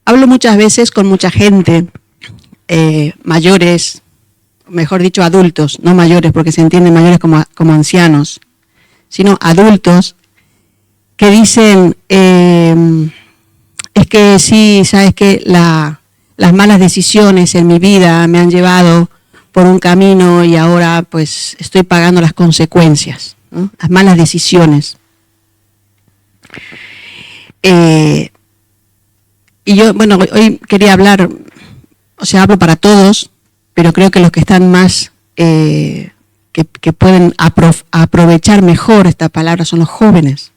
Hablo muchas veces con mucha gente, mayores, mejor dicho adultos, no mayores porque se entienden mayores como ancianos, sino adultos que dicen, es que sí, sabes que las malas decisiones en mi vida me han llevado por un camino y ahora pues estoy pagando las consecuencias, ¿no? Las malas decisiones. Y yo, bueno, hoy quería hablar, o sea, hablo para todos, pero creo que los que están más, que pueden aprovechar mejor esta palabra son los jóvenes,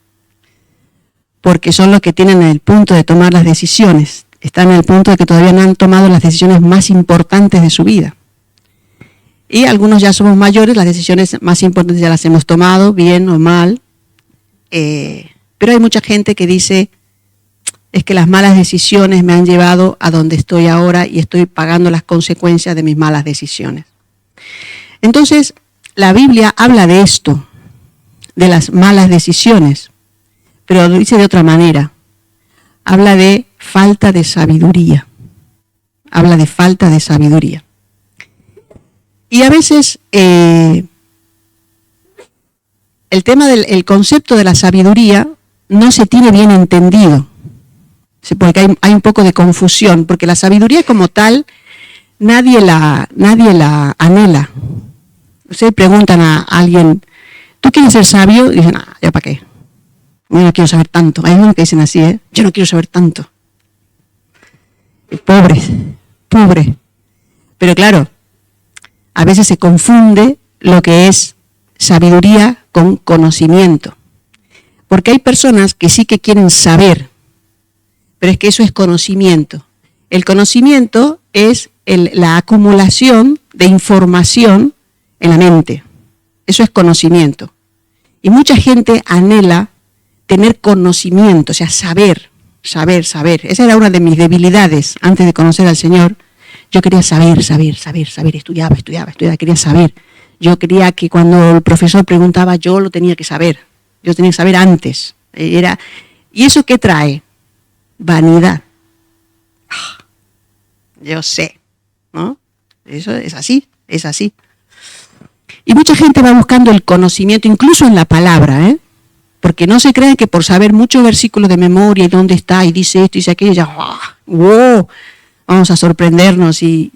porque son los que tienen el punto de tomar las decisiones, están en el punto de que todavía no han tomado las decisiones más importantes de su vida. Y algunos ya somos mayores, las decisiones más importantes ya las hemos tomado, bien o mal, pero hay mucha gente que dice, es que las malas decisiones me han llevado a donde estoy ahora y estoy pagando las consecuencias de mis malas decisiones. Entonces, la Biblia habla de esto, de las malas decisiones, pero lo dice de otra manera. Habla de falta de sabiduría. Habla de falta de sabiduría. Y a veces el tema del concepto de la sabiduría no se tiene bien entendido. Porque hay un poco de confusión, porque la sabiduría como tal nadie la anhela. Ustedes preguntan a alguien, ¿tú quieres ser sabio? Y dicen, ¿ya para qué? Yo no quiero saber tanto. Hay unos que dicen así, yo no quiero saber tanto. Pobre. Pero claro, a veces se confunde lo que es sabiduría con conocimiento. Porque hay personas que sí que quieren saber, pero es que eso es conocimiento. El conocimiento es la acumulación de información en la mente. Eso es conocimiento. Y mucha gente anhela tener conocimiento, o sea, saber. Esa era una de mis debilidades antes de conocer al Señor. Yo quería saber, estudiaba, quería saber. Yo quería que cuando el profesor preguntaba, yo lo tenía que saber. Yo tenía que saber antes. ¿Y eso qué trae? Vanidad. Yo sé, ¿no? Eso es así. Y mucha gente va buscando el conocimiento, incluso en la palabra, porque no se creen que por saber muchos versículos de memoria y dónde está, y dice esto, y dice aquello, ya, wow, vamos a sorprendernos y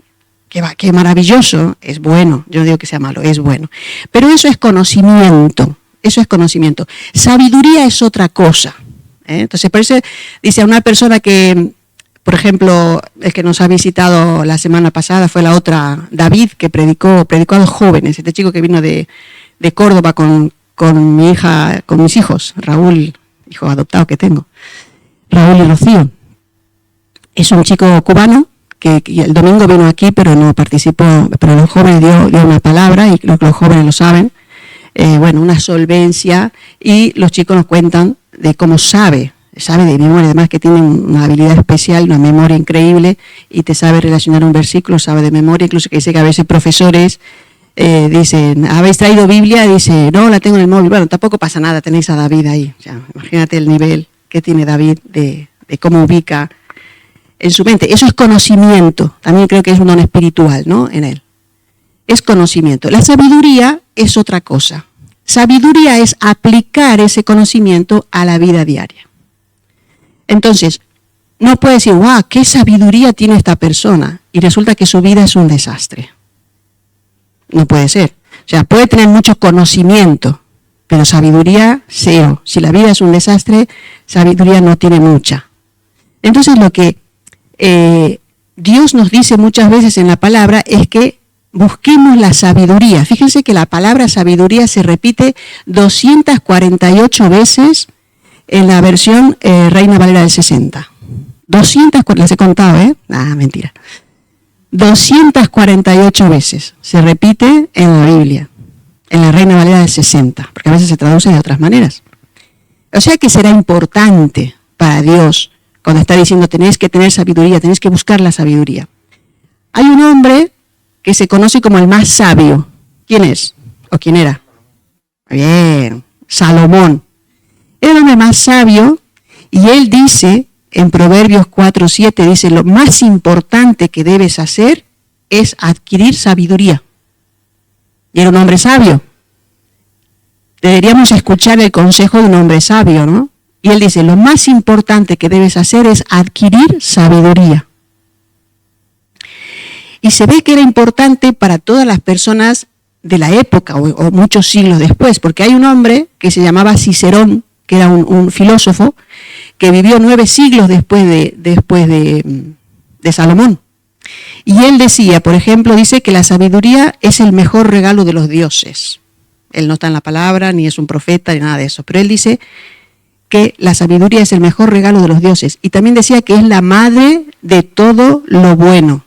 qué maravilloso. Es bueno, yo no digo que sea malo, es bueno. Pero eso es conocimiento. Sabiduría es otra cosa. Entonces, por eso dice a una persona que, por ejemplo, el que nos ha visitado la semana pasada fue la otra, David, que predicó a los jóvenes, este chico que vino de Córdoba con mi hija, con mis hijos, Raúl, hijo adoptado que tengo, Raúl y Rocío. Es un chico cubano que el domingo vino aquí, pero no participó, pero los jóvenes dio una palabra, y creo que los jóvenes lo saben, una solvencia, y los chicos nos cuentan de cómo sabe de memoria, además que tiene una habilidad especial, una memoria increíble, y te sabe relacionar un versículo, sabe de memoria, incluso que dice que a veces profesores dicen, ¿habéis traído Biblia? Dice, no, la tengo en el móvil. Bueno, tampoco pasa nada, tenéis a David ahí. O sea, imagínate el nivel que tiene David de cómo ubica en su mente. Eso es conocimiento, también creo que es un don espiritual, ¿no? En él. Es conocimiento. La sabiduría es otra cosa. Sabiduría es aplicar ese conocimiento a la vida diaria. Entonces, no puedes decir, ¡guau!, qué sabiduría tiene esta persona, y resulta que su vida es un desastre. No puede ser. O sea, puede tener mucho conocimiento, pero sabiduría, cero. Si la vida es un desastre, sabiduría no tiene mucha. Entonces, lo que Dios nos dice muchas veces en la palabra es que busquemos la sabiduría. Fíjense que la palabra sabiduría se repite 248 veces en la versión Reina Valera del 60. 200, las he contado, mentira. 248 veces se repite en la Biblia, en la Reina Valera del 60, porque a veces se traduce de otras maneras. O sea que será importante para Dios cuando está diciendo tenéis que tener sabiduría, tenéis que buscar la sabiduría. Hay un hombre que se conoce como el más sabio. ¿Quién es? ¿O quién era? Bien, Salomón. Era el hombre más sabio, y él dice en Proverbios 4:7 dice, lo más importante que debes hacer es adquirir sabiduría. Y era un hombre sabio. Deberíamos escuchar el consejo de un hombre sabio, ¿no? Y él dice, lo más importante que debes hacer es adquirir sabiduría. Y se ve que era importante para todas las personas de la época o muchos siglos después, porque hay un hombre que se llamaba Cicerón, que era un filósofo, que vivió 9 siglos después de Salomón. Y él decía, por ejemplo, dice que la sabiduría es el mejor regalo de los dioses. Él no está en la palabra, ni es un profeta, ni nada de eso, pero él dice que la sabiduría es el mejor regalo de los dioses. Y también decía que es la madre de todo lo bueno.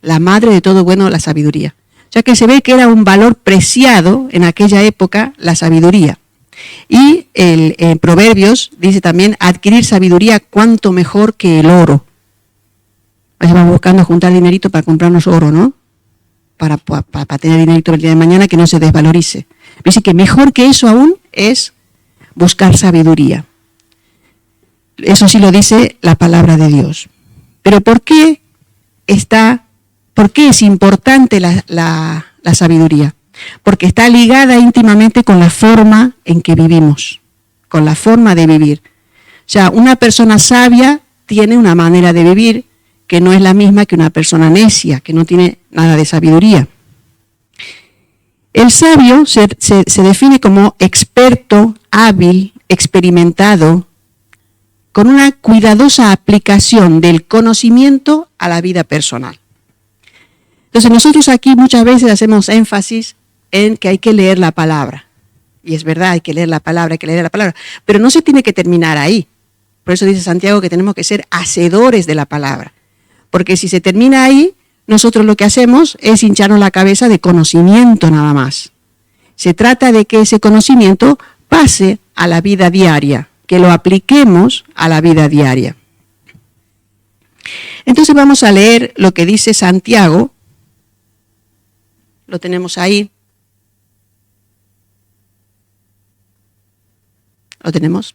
La madre de todo bueno, la sabiduría. O sea que se ve que era un valor preciado en aquella época la sabiduría. Y en Proverbios dice también, adquirir sabiduría cuanto mejor que el oro. Pues vamos buscando juntar dinerito para comprarnos oro, ¿no? Para tener dinerito el día de mañana que no se desvalorice. Dice que mejor que eso aún es buscar sabiduría. Eso sí lo dice la palabra de Dios. Pero ¿por qué es importante la sabiduría? Porque está ligada íntimamente con la forma en que vivimos, con la forma de vivir. O sea, una persona sabia tiene una manera de vivir que no es la misma que una persona necia, que no tiene nada de sabiduría. El sabio se define como experto, hábil, experimentado, con una cuidadosa aplicación del conocimiento a la vida personal. Entonces nosotros aquí muchas veces hacemos énfasis en que hay que leer la palabra. Y es verdad, hay que leer la palabra, pero no se tiene que terminar ahí. Por eso dice Santiago que tenemos que ser hacedores de la palabra. Porque si se termina ahí, nosotros lo que hacemos es hincharnos la cabeza de conocimiento nada más. Se trata de que ese conocimiento pase a la vida diaria, que lo apliquemos a la vida diaria. Entonces vamos a leer lo que dice Santiago. Lo tenemos ahí. ¿Lo tenemos?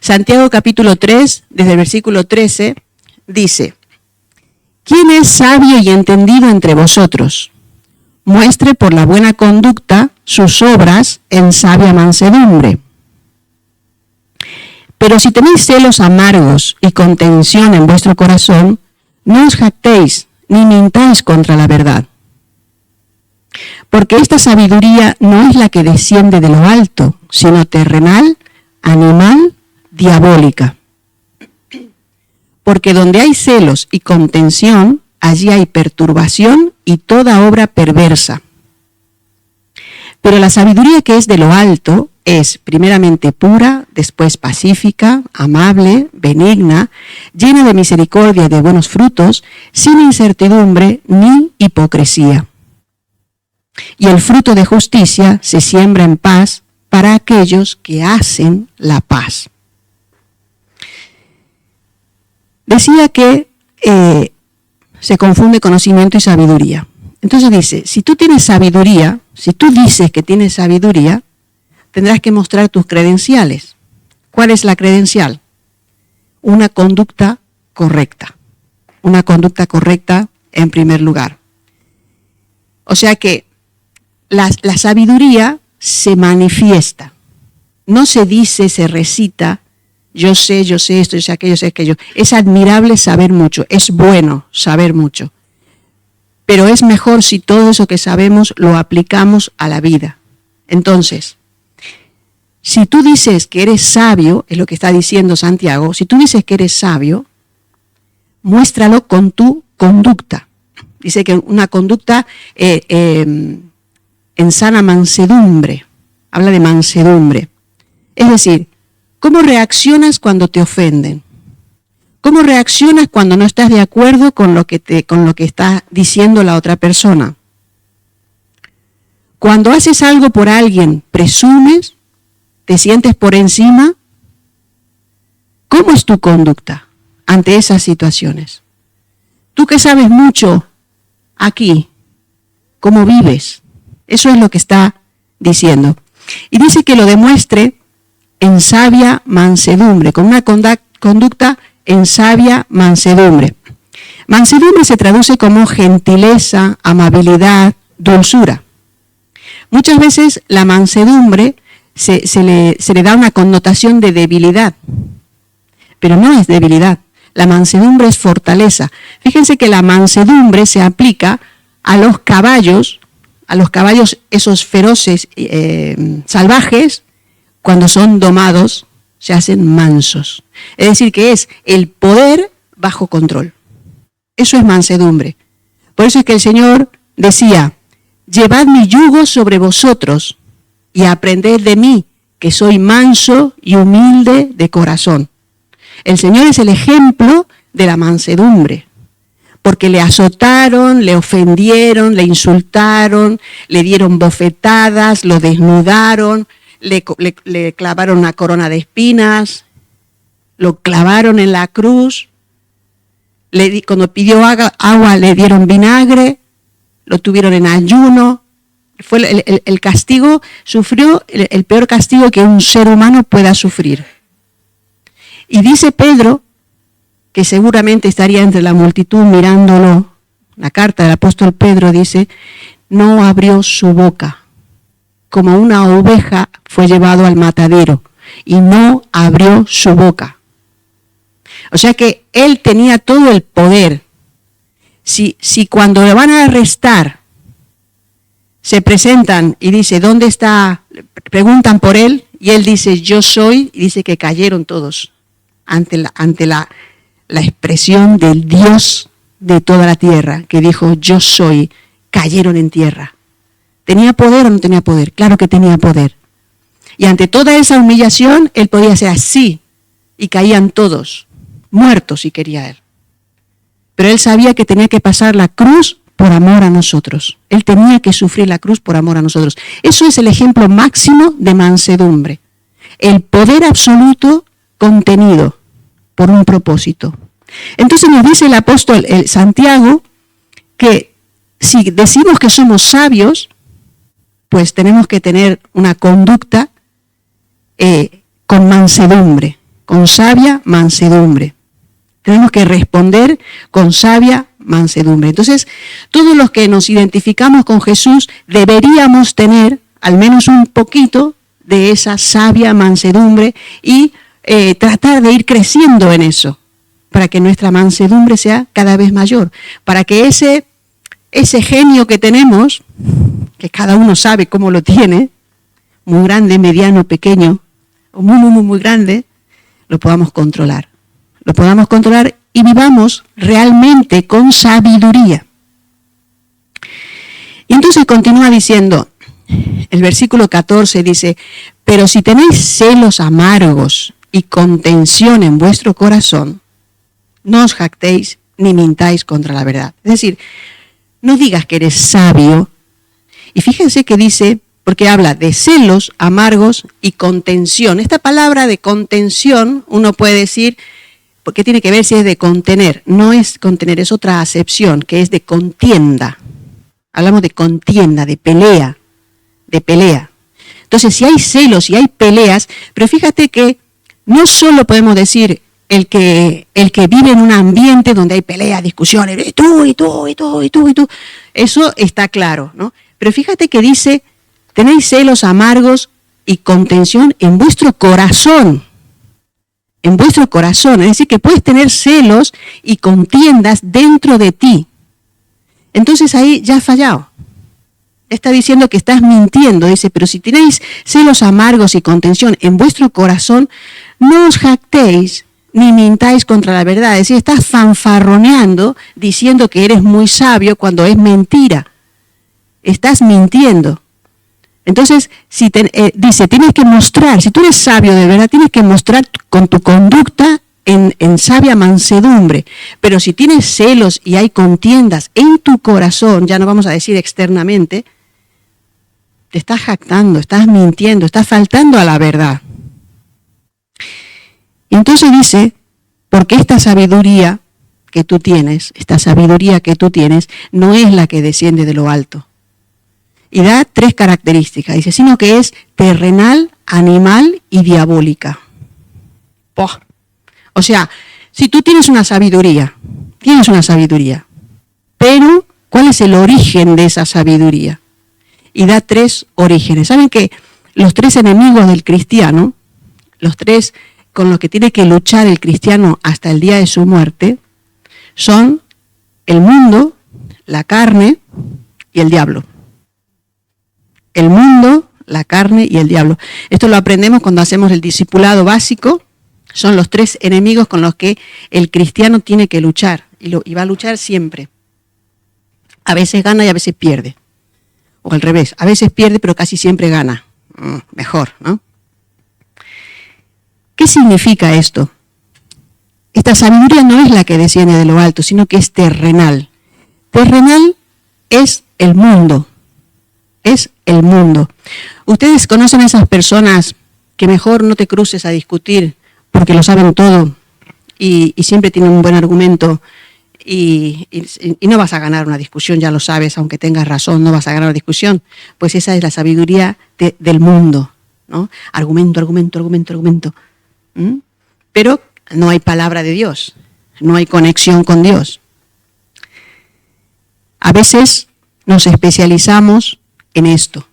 Santiago capítulo 3, desde el versículo 13, dice, ¿quién es sabio y entendido entre vosotros? Muestre por la buena conducta sus obras en sabia mansedumbre. Pero si tenéis celos amargos y contención en vuestro corazón, no os jactéis ni mintáis contra la verdad. Porque esta sabiduría no es la que desciende de lo alto, sino terrenal, animal, diabólica. Porque donde hay celos y contención, allí hay perturbación y toda obra perversa. Pero la sabiduría que es de lo alto es primeramente pura, después pacífica, amable, benigna, llena de misericordia y de buenos frutos, sin incertidumbre ni hipocresía. Y el fruto de justicia se siembra en paz para aquellos que hacen la paz. Decía que se confunde conocimiento y sabiduría. Entonces dice, si tú tienes sabiduría, si tú dices que tienes sabiduría, tendrás que mostrar tus credenciales. ¿Cuál es la credencial? Una conducta correcta. Una conducta correcta en primer lugar. O sea que la sabiduría se manifiesta. No se dice, se recita, yo sé esto, yo sé aquello. Es admirable saber mucho, es bueno saber mucho. Pero es mejor si todo eso que sabemos lo aplicamos a la vida. Entonces, si tú dices que eres sabio, es lo que está diciendo Santiago, si tú dices que eres sabio, muéstralo con tu conducta. Dice que una conducta en sana mansedumbre, habla de mansedumbre. Es decir, ¿cómo reaccionas cuando te ofenden? ¿Cómo reaccionas cuando no estás de acuerdo con lo que está diciendo la otra persona? Cuando haces algo por alguien, ¿presumes? ¿Te sientes por encima? ¿Cómo es tu conducta ante esas situaciones? Tú que sabes mucho aquí, ¿cómo vives? Eso es lo que está diciendo. Y dice que lo demuestre en sabia mansedumbre, con una conducta en sabia mansedumbre. Mansedumbre se traduce como gentileza, amabilidad, dulzura. Muchas veces la mansedumbre se le da una connotación de debilidad, pero no es debilidad. La mansedumbre es fortaleza. Fíjense que la mansedumbre se aplica a los caballos esos feroces, salvajes, cuando son domados, se hacen mansos. Es decir, que es el poder bajo control. Eso es mansedumbre. Por eso es que el Señor decía, llevad mi yugo sobre vosotros y aprended de mí, que soy manso y humilde de corazón. El Señor es el ejemplo de la mansedumbre, porque le azotaron, le ofendieron, le insultaron, le dieron bofetadas, lo desnudaron, le clavaron una corona de espinas, lo clavaron en la cruz, cuando pidió agua le dieron vinagre, lo tuvieron en ayuno. Fue el castigo, sufrió el peor castigo que un ser humano pueda sufrir. Y dice Pedro, que seguramente estaría entre la multitud mirándolo, la carta del apóstol Pedro dice, no abrió su boca, como una oveja fue llevado al matadero, y no abrió su boca. O sea que él tenía todo el poder. Si cuando le van a arrestar, se presentan y dice, ¿dónde está? Preguntan por él, y él dice, yo soy, y dice que cayeron todos ante la expresión del Dios de toda la tierra, que dijo, yo soy, cayeron en tierra. ¿Tenía poder o no tenía poder? Claro que tenía poder. Y ante toda esa humillación, él podía hacer así, y caían todos, muertos si quería él. Pero él sabía que tenía que pasar la cruz por amor a nosotros. Él tenía que sufrir la cruz por amor a nosotros. Eso es el ejemplo máximo de mansedumbre. El poder absoluto contenido por un propósito. Entonces nos dice el apóstol Santiago que si decimos que somos sabios, pues tenemos que tener una conducta con mansedumbre, con sabia mansedumbre. Tenemos que responder con sabia mansedumbre. Entonces, todos los que nos identificamos con Jesús deberíamos tener al menos un poquito de esa sabia mansedumbre y tratar de ir creciendo en eso, para que nuestra mansedumbre sea cada vez mayor, para que ese genio que tenemos, que cada uno sabe cómo lo tiene, muy grande, mediano, pequeño, o muy grande, lo podamos controlar. Lo podamos controlar y vivamos realmente con sabiduría. Y entonces continúa diciendo, el versículo 14 dice, pero si tenéis celos amargos y contención en vuestro corazón, no os jactéis ni mintáis contra la verdad. Es decir, no digas que eres sabio. Y fíjense que dice, porque habla de celos amargos y contención. Esta palabra de contención, uno puede decir, porque tiene que ver si es de contener. No es contener, es otra acepción, que es de contienda. Hablamos de contienda, de pelea. Entonces, si hay celos y hay peleas, pero fíjate que no solo podemos decir el que vive en un ambiente donde hay peleas, discusiones, y tú, eso está claro, ¿no? Pero fíjate que dice, tenéis celos amargos y contención en vuestro corazón. En vuestro corazón, es decir, que puedes tener celos y contiendas dentro de ti. Entonces ahí ya has fallado. Está diciendo que estás mintiendo, dice, pero si tenéis celos amargos y contención en vuestro corazón, no os jactéis ni mintáis contra la verdad. Es decir, estás fanfarroneando diciendo que eres muy sabio cuando es mentira. Estás mintiendo. Entonces, dice, tienes que mostrar, si tú eres sabio de verdad, tienes que mostrar con tu conducta en sabia mansedumbre. Pero si tienes celos y hay contiendas en tu corazón, ya no vamos a decir externamente, te estás jactando, estás mintiendo, estás faltando a la verdad. Y entonces dice, porque esta sabiduría que tú tienes, no es la que desciende de lo alto. Y da 3 características, dice, sino que es terrenal, animal y diabólica. O sea, si tú tienes una sabiduría, pero ¿cuál es el origen de esa sabiduría? Y da 3 orígenes. ¿Saben que los 3 enemigos del cristiano, los 3 con los que tiene que luchar el cristiano hasta el día de su muerte, son el mundo, la carne y el diablo? El mundo, la carne y el diablo. Esto lo aprendemos cuando hacemos el discipulado básico. Son los 3 enemigos con los que el cristiano tiene que luchar, y va a luchar siempre. A veces gana y a veces pierde. O al revés, a veces pierde pero casi siempre gana. Mejor, ¿no? ¿Qué significa esto? Esta sabiduría no es la que desciende de lo alto, sino que es terrenal. Terrenal es el mundo. Es el mundo. Ustedes conocen a esas personas que mejor no te cruces a discutir porque lo saben todo y siempre tienen un buen argumento y no vas a ganar una discusión, ya lo sabes, aunque tengas razón, no vas a ganar una discusión. Pues esa es la sabiduría del mundo, ¿no? Argumento. Pero no hay palabra de Dios, no hay conexión con Dios. A veces nos especializamos en esto,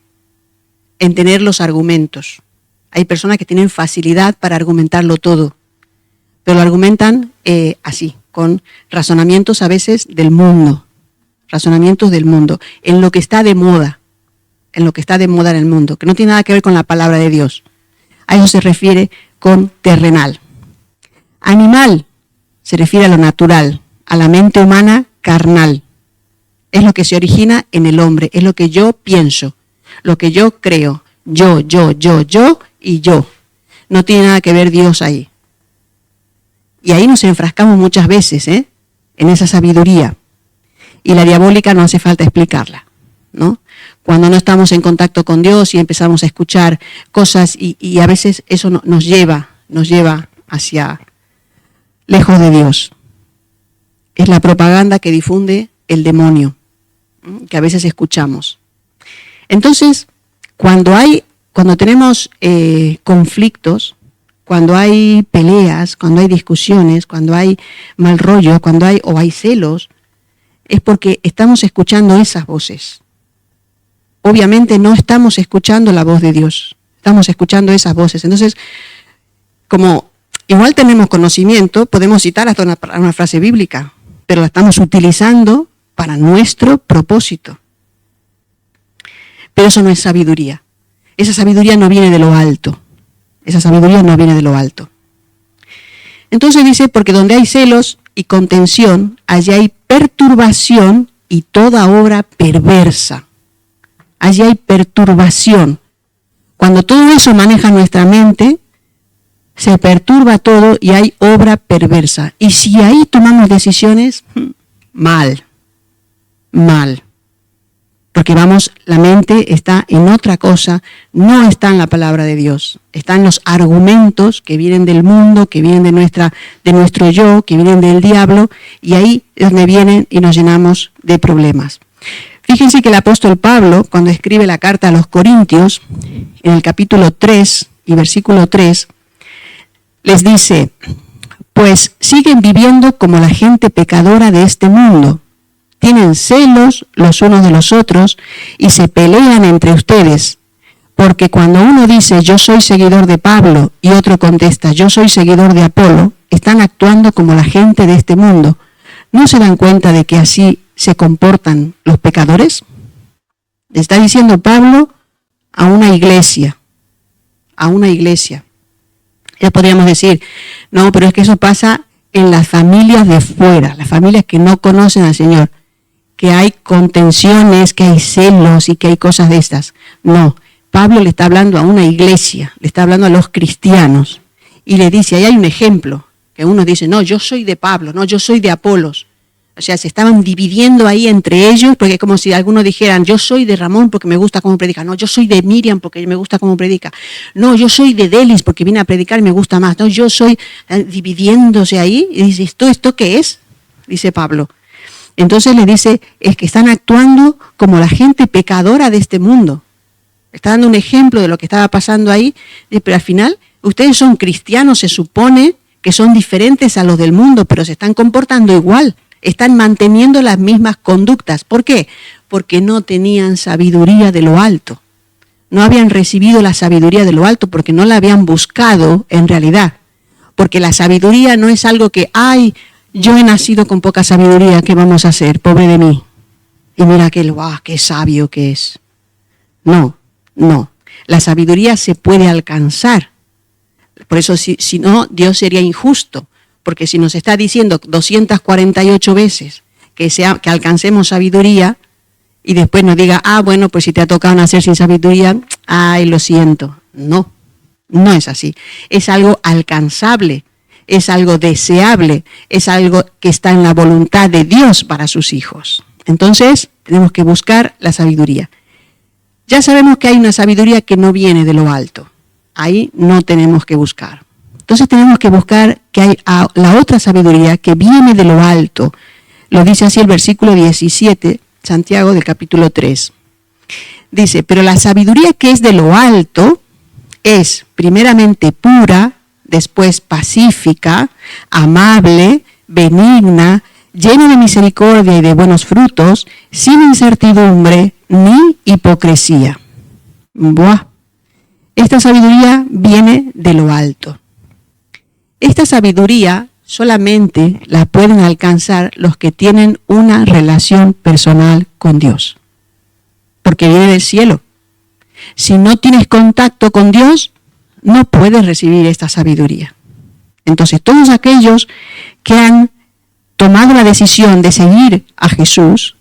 en tener los argumentos. Hay personas que tienen facilidad para argumentarlo todo, pero lo argumentan así, con razonamientos a veces del mundo, en lo que está de moda, en el mundo, que no tiene nada que ver con la palabra de Dios. A eso se refiere con terrenal. Animal se refiere a lo natural, a la mente humana carnal. Es lo que se origina en el hombre, es lo que yo pienso, lo que yo creo, yo y yo. No tiene nada que ver Dios ahí. Y ahí nos enfrascamos muchas veces, en esa sabiduría. Y la diabólica no hace falta explicarla, ¿no? Cuando no estamos en contacto con Dios y empezamos a escuchar cosas y a veces eso nos lleva hacia lejos de Dios. Es la propaganda que difunde el demonio, que a veces escuchamos. Entonces, cuando tenemos conflictos, cuando hay peleas, cuando hay discusiones, cuando hay mal rollo, o hay celos, es porque estamos escuchando esas voces. Obviamente no estamos escuchando la voz de Dios, estamos escuchando esas voces. Entonces, como igual tenemos conocimiento, podemos citar hasta una frase bíblica, pero la estamos utilizando para nuestro propósito. Pero eso no es sabiduría. Esa sabiduría no viene de lo alto. Entonces dice, porque donde hay celos y contención, allí hay perturbación y toda obra perversa. Allí hay perturbación. Cuando todo eso maneja nuestra mente, se perturba todo y hay obra perversa. Y si ahí tomamos decisiones, mal. Porque la mente está en otra cosa, no está en la palabra de Dios. Están los argumentos que vienen del mundo, que vienen de nuestro yo, que vienen del diablo, y ahí es donde vienen y nos llenamos de problemas. Fíjense que el apóstol Pablo, cuando escribe la carta a los Corintios, en el capítulo 3 y versículo 3, les dice, pues siguen viviendo como la gente pecadora de este mundo. Tienen celos los unos de los otros y se pelean entre ustedes. Porque cuando uno dice, yo soy seguidor de Pablo, y otro contesta, yo soy seguidor de Apolo, están actuando como la gente de este mundo. ¿No se dan cuenta de que así se comportan los pecadores? Le está diciendo Pablo a una iglesia. Ya podríamos decir, no, pero es que eso pasa en las familias de fuera, las familias que no conocen al Señor, que hay contenciones, que hay celos y que hay cosas de estas. No, Pablo le está hablando a una iglesia, le está hablando a los cristianos y le dice, ahí hay un ejemplo, que uno dice, no, yo soy de Pablo, no, yo soy de Apolos. O sea, se estaban dividiendo ahí entre ellos, porque es como si algunos dijeran, yo soy de Ramón porque me gusta cómo predica. No, yo soy de Miriam porque me gusta cómo predica. No, yo soy de Delis porque viene a predicar y me gusta más. No, yo soy dividiéndose ahí. Y dice, ¿esto qué es? Dice Pablo. Entonces le dice, es que están actuando como la gente pecadora de este mundo. Está dando un ejemplo de lo que estaba pasando ahí, pero al final, ustedes son cristianos, se supone que son diferentes a los del mundo, pero se están comportando igual, están manteniendo las mismas conductas. ¿Por qué? Porque no tenían sabiduría de lo alto. No habían recibido la sabiduría de lo alto porque no la habían buscado en realidad. Porque la sabiduría no es algo que, ay, yo he nacido con poca sabiduría, ¿qué vamos a hacer? Pobre de mí. Y mira aquel, ¡guau, qué sabio que es! No, no. La sabiduría se puede alcanzar. Por eso, si no, Dios sería injusto. Porque si nos está diciendo 248 veces que alcancemos sabiduría, y después nos diga, bueno, pues si te ha tocado nacer sin sabiduría, ay, lo siento. No, no es así. Es algo alcanzable, es algo deseable, es algo que está en la voluntad de Dios para sus hijos. Entonces, tenemos que buscar la sabiduría. Ya sabemos que hay una sabiduría que no viene de lo alto. Ahí no tenemos que buscar. Entonces tenemos que buscar que hay la otra sabiduría que viene de lo alto. Lo dice así el versículo 17, Santiago del capítulo 3. Dice, pero la sabiduría que es de lo alto es primeramente pura, después pacífica, amable, benigna, llena de misericordia y de buenos frutos, sin incertidumbre ni hipocresía. Buah. Esta sabiduría viene de lo alto. Esta sabiduría solamente la pueden alcanzar los que tienen una relación personal con Dios, porque viene del cielo. Si no tienes contacto con Dios, no puedes recibir esta sabiduría. Entonces, todos aquellos que han tomado la decisión de seguir a Jesús,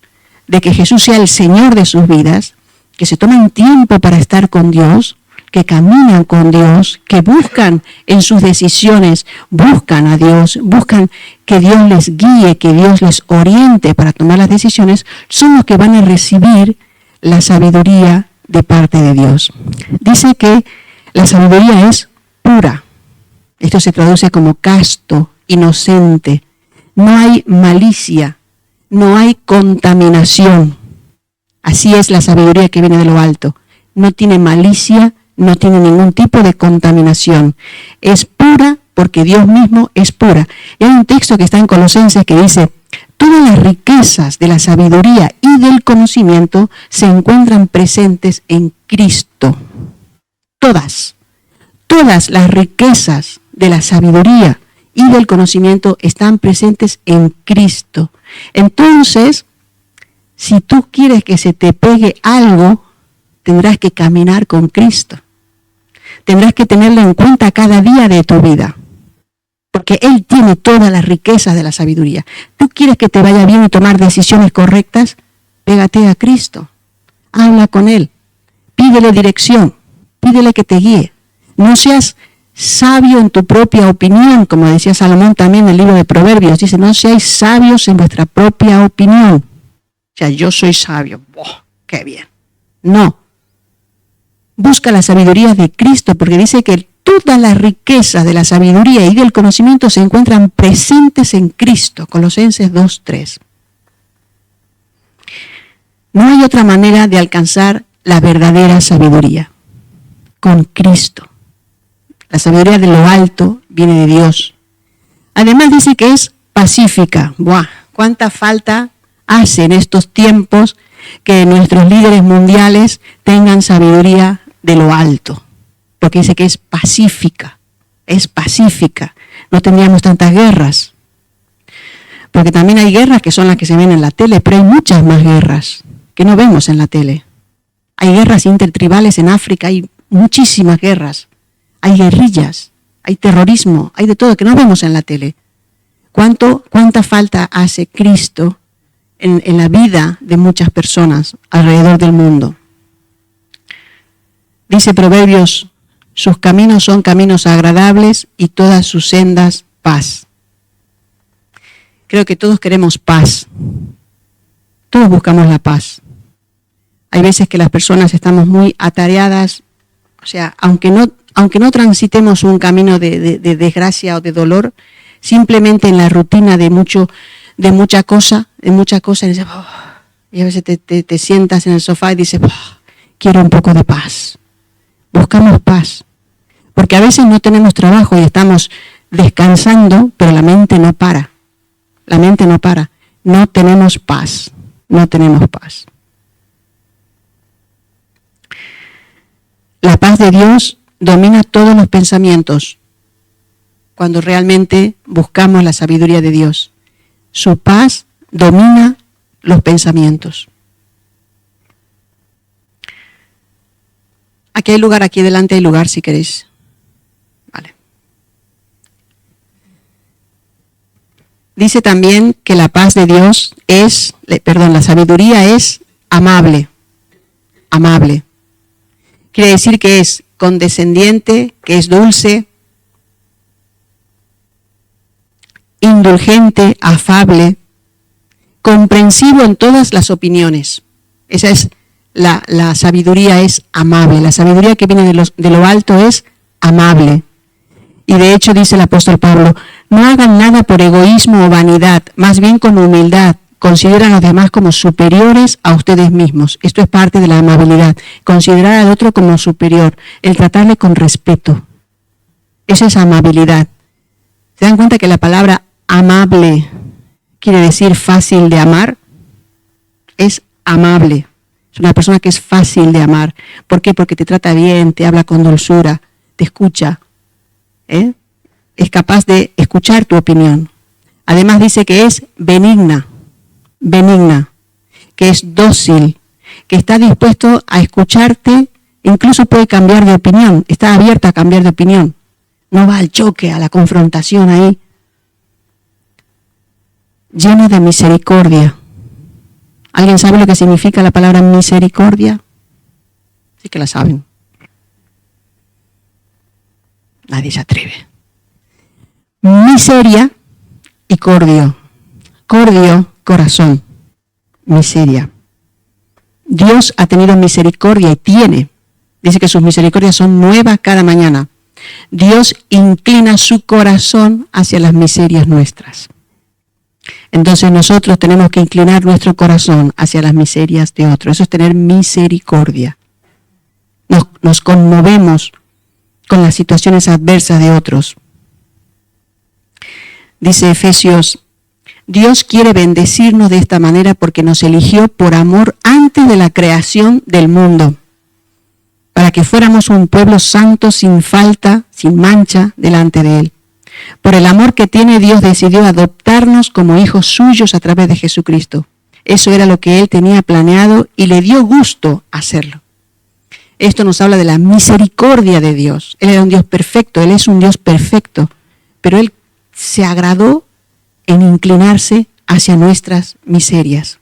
de que Jesús sea el Señor de sus vidas, que se toman tiempo para estar con Dios, que caminan con Dios, que buscan en sus decisiones, buscan a Dios, buscan que Dios les guíe, que Dios les oriente para tomar las decisiones, son los que van a recibir la sabiduría de parte de Dios. Dice que la sabiduría es pura. Esto se traduce como casto, inocente. No hay malicia, no hay contaminación. Así es la sabiduría que viene de lo alto. No tiene malicia, no tiene ningún tipo de contaminación. Es pura porque Dios mismo es pura. Y hay un texto que está en Colosenses que dice, todas las riquezas de la sabiduría y del conocimiento se encuentran presentes en Cristo. Todas las riquezas de la sabiduría y del conocimiento están presentes en Cristo. Entonces, si tú quieres que se te pegue algo, tendrás que caminar con Cristo. Tendrás que tenerlo en cuenta cada día de tu vida, porque Él tiene todas las riquezas de la sabiduría. ¿Tú quieres que te vaya bien y tomar decisiones correctas? Pégate a Cristo, habla con Él, pídele dirección, pídele que te guíe. No seas sabio en tu propia opinión, como decía Salomón también en el libro de Proverbios. Dice, no seáis sabios en vuestra propia opinión. O sea, yo soy sabio. ¡Oh, qué bien! No. Busca la sabiduría de Cristo, porque dice que todas las riquezas de la sabiduría y del conocimiento se encuentran presentes en Cristo. Colosenses 2:3. No hay otra manera de alcanzar la verdadera sabiduría. Con Cristo. La sabiduría de lo alto viene de Dios. Además dice que es pacífica. ¡Buah! ¿Cuánta falta hace en estos tiempos que nuestros líderes mundiales tengan sabiduría de lo alto? Porque dice que es pacífica. No tendríamos tantas guerras. Porque también hay guerras que son las que se ven en la tele, pero hay muchas más guerras que no vemos en la tele. Hay guerras intertribales en África, hay muchísimas guerras. Hay guerrillas, hay terrorismo, hay de todo que no vemos en la tele. ¿Cuánta falta hace Cristo en la vida de muchas personas alrededor del mundo? Dice Proverbios, sus caminos son caminos agradables y todas sus sendas paz. Creo que todos queremos paz. Todos buscamos la paz. Hay veces que las personas estamos muy atareadas, o sea, aunque no transitemos un camino de desgracia o de dolor, simplemente en la rutina de mucha cosa, y dices, oh, y a veces te sientas en el sofá y dices, oh, quiero un poco de paz. Buscamos paz, porque a veces no tenemos trabajo y estamos descansando, pero la mente no para. La mente no para. No tenemos paz. No tenemos paz. La paz de Dios domina todos los pensamientos cuando realmente buscamos la sabiduría de Dios. Su paz domina los pensamientos. Aquí hay lugar, aquí delante hay lugar si queréis. Vale. Dice también que la paz de Dios la sabiduría es amable. Amable. Quiere decir que es condescendiente, que es dulce, indulgente, afable, comprensivo en todas las opiniones. Esa es la sabiduría, es amable. La sabiduría que viene de lo alto es amable. Y de hecho dice el apóstol Pablo, no hagan nada por egoísmo o vanidad, más bien con humildad. Consideran a los demás como superiores a ustedes mismos. Esto es parte de la amabilidad. Considerar al otro como superior, el tratarle con respeto. Eso es amabilidad. ¿Se dan cuenta que la palabra amable quiere decir fácil de amar? Es amable. Es una persona que es fácil de amar. ¿Por qué? Porque te trata bien, te habla con dulzura, te escucha. Es capaz de escuchar tu opinión. Además dice que es benigna, que es dócil, que está dispuesto a escucharte, incluso puede cambiar de opinión, está abierta a cambiar de opinión. No va al choque, a la confrontación ahí. Lleno de misericordia. ¿Alguien sabe lo que significa la palabra misericordia? Sí que la saben. Nadie se atreve. Miseria y cordio. Cordio, corazón. Miseria. Dios ha tenido misericordia y tiene. Dice que sus misericordias son nuevas cada mañana. Dios inclina su corazón hacia las miserias nuestras. Entonces nosotros tenemos que inclinar nuestro corazón hacia las miserias de otros. Eso es tener misericordia. Nos conmovemos con las situaciones adversas de otros. Dice Efesios, Dios quiere bendecirnos de esta manera porque nos eligió por amor antes de la creación del mundo, para que fuéramos un pueblo santo, sin falta, sin mancha, delante de Él. Por el amor que tiene, Dios decidió adoptarnos como hijos suyos a través de Jesucristo. Eso era lo que Él tenía planeado y le dio gusto hacerlo. Esto nos habla de la misericordia de Dios. Él era un Dios perfecto, Él es un Dios perfecto, pero Él se agradó en inclinarse hacia nuestras miserias.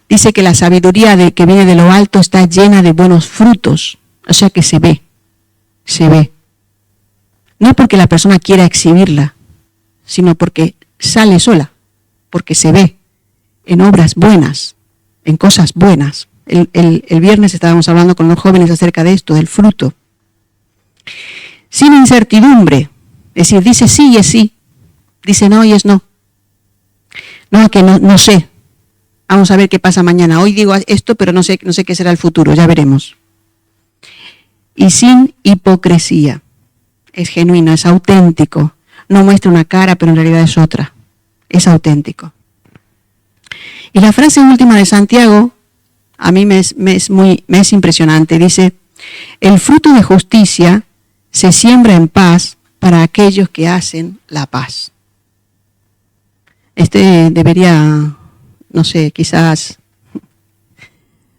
Dice que la sabiduría que viene de lo alto está llena de buenos frutos, o sea que se ve. No porque la persona quiera exhibirla, sino porque sale sola, porque se ve en obras buenas, en cosas buenas. El viernes estábamos hablando con los jóvenes acerca de esto, del fruto. Sin incertidumbre, es decir, dice sí y es sí, dice no y es no. No, que no sé. Vamos a ver qué pasa mañana. Hoy digo esto, pero no sé qué será el futuro, ya veremos. Y sin hipocresía. Es genuino, es auténtico. No muestra una cara, pero en realidad es otra. Es auténtico. Y la frase última de Santiago, a mí me es impresionante. Dice, el fruto de justicia se siembra en paz para aquellos que hacen la paz. Debería, no sé, quizás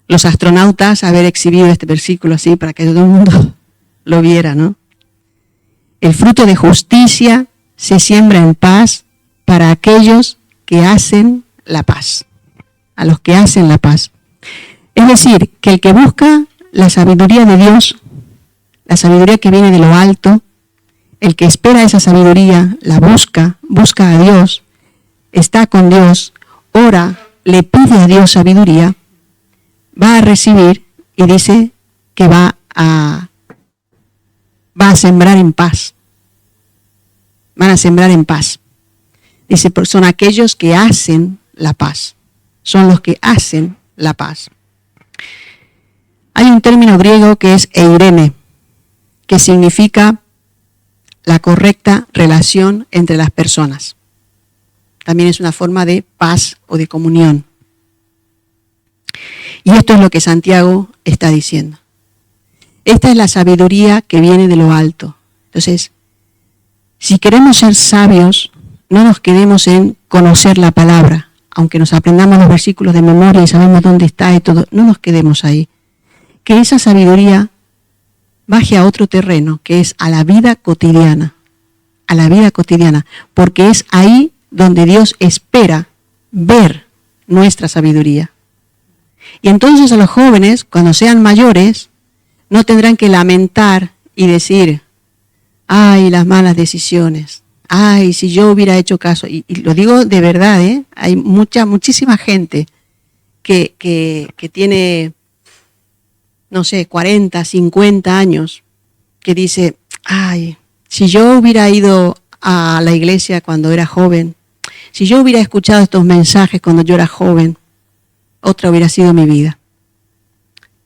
los astronautas haber exhibido este versículo así para que todo el mundo lo viera, ¿no? El fruto de justicia se siembra en paz para aquellos que hacen la paz. A los que hacen la paz. Es decir, que el que busca la sabiduría de Dios, la sabiduría que viene de lo alto, el que espera esa sabiduría, la busca a Dios, está con Dios, ora, le pide a Dios sabiduría, va a recibir y dice que va a sembrar en paz. Van a sembrar en paz. Dice, son aquellos que hacen la paz. Son los que hacen la paz. Hay un término griego que es eirene, que significa la correcta relación entre las personas. También es una forma de paz o de comunión. Y esto es lo que Santiago está diciendo. Esta es la sabiduría que viene de lo alto. Entonces, si queremos ser sabios, no nos quedemos en conocer la palabra, aunque nos aprendamos los versículos de memoria y sabemos dónde está y todo, no nos quedemos ahí. Que esa sabiduría baje a otro terreno, que es a la vida cotidiana, porque es ahí donde Dios espera ver nuestra sabiduría. Y entonces a los jóvenes, cuando sean mayores, no tendrán que lamentar y decir, ay, las malas decisiones, ay, si yo hubiera hecho caso. Y lo digo de verdad, hay muchísima gente que tiene, no sé, 40, 50 años, que dice, ay, si yo hubiera ido a la iglesia cuando era joven, si yo hubiera escuchado estos mensajes cuando yo era joven, otra hubiera sido mi vida.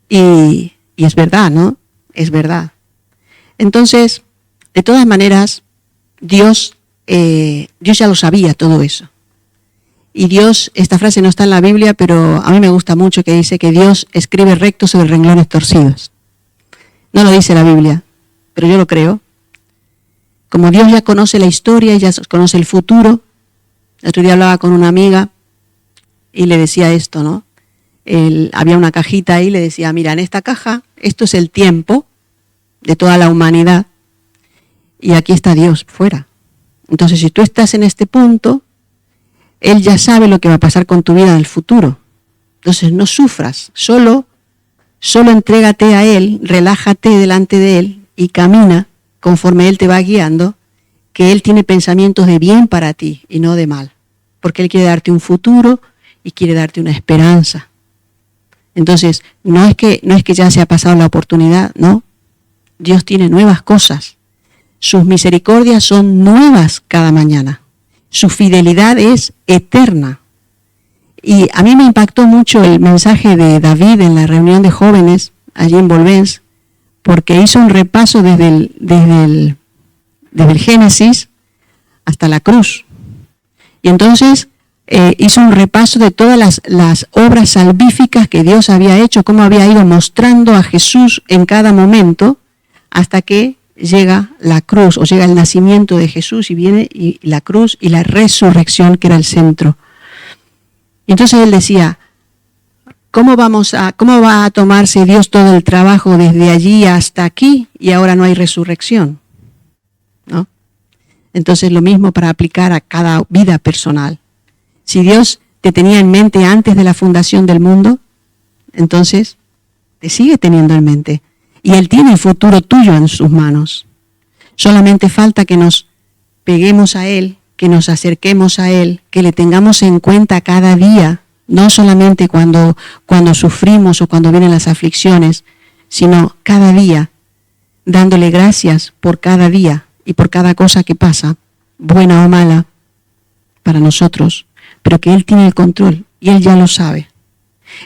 Y es verdad, ¿no? Es verdad. Entonces, de todas maneras, Dios ya lo sabía todo eso. Y Dios, esta frase no está en la Biblia, pero a mí me gusta mucho, que dice que Dios escribe recto sobre renglones torcidos. No lo dice la Biblia, pero yo lo creo. Como Dios ya conoce la historia, ya conoce el futuro. El otro día hablaba con una amiga y le decía esto, ¿no? Había una cajita ahí y le decía, mira, en esta caja, esto es el tiempo de toda la humanidad y aquí está Dios fuera. Entonces, si tú estás en este punto, Él ya sabe lo que va a pasar con tu vida en el futuro. Entonces, no sufras, solo entrégate a Él, relájate delante de Él y camina conforme Él te va guiando, que Él tiene pensamientos de bien para ti y no de mal, porque Él quiere darte un futuro y quiere darte una esperanza. Entonces, no es que ya se ha pasado la oportunidad, no. Dios tiene nuevas cosas. Sus misericordias son nuevas cada mañana. Su fidelidad es eterna. Y a mí me impactó mucho el mensaje de David en la reunión de jóvenes allí en Volvens, porque hizo un repaso desde el Génesis hasta la cruz. Y entonces hizo un repaso de todas las obras salvíficas que Dios había hecho, cómo había ido mostrando a Jesús en cada momento, hasta que llega la cruz, o llega el nacimiento de Jesús, y viene y la cruz y la resurrección, que era el centro. Y entonces él decía, ¿cómo va a tomarse Dios todo el trabajo desde allí hasta aquí y ahora no hay resurrección? ¿No? Entonces lo mismo para aplicar a cada vida personal. Si Dios te tenía en mente antes de la fundación del mundo, entonces te sigue teniendo en mente. Y Él tiene el futuro tuyo en sus manos. Solamente falta que nos peguemos a Él, que nos acerquemos a Él, que le tengamos en cuenta cada día, no solamente cuando sufrimos o cuando vienen las aflicciones, sino cada día, dándole gracias por cada día y por cada cosa que pasa, buena o mala, para nosotros, pero que Él tiene el control y Él ya lo sabe.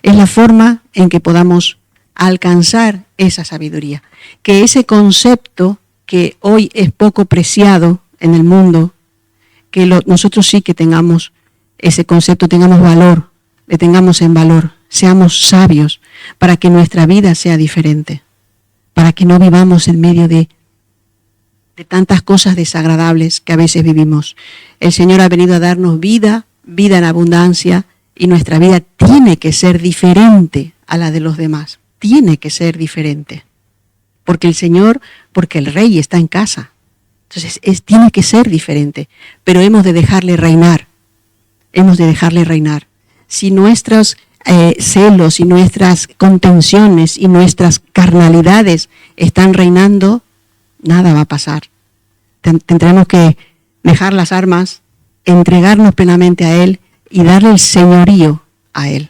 Es la forma en que podamos alcanzar esa sabiduría, que ese concepto que hoy es poco preciado en el mundo, que nosotros sí que tengamos ese concepto, tengamos valor, le tengamos en valor, seamos sabios para que nuestra vida sea diferente, para que no vivamos en medio de tantas cosas desagradables que a veces vivimos. El Señor ha venido a darnos vida en abundancia, y nuestra vida tiene que ser diferente a la de los demás. Tiene que ser diferente. Porque el Rey está en casa. Entonces, tiene que ser diferente. Pero hemos de dejarle reinar. Hemos de dejarle reinar. Si nuestros celos y nuestras contenciones y nuestras carnalidades están reinando, nada va a pasar. Tendremos que dejar las armas, entregarnos plenamente a Él y darle el señorío a Él.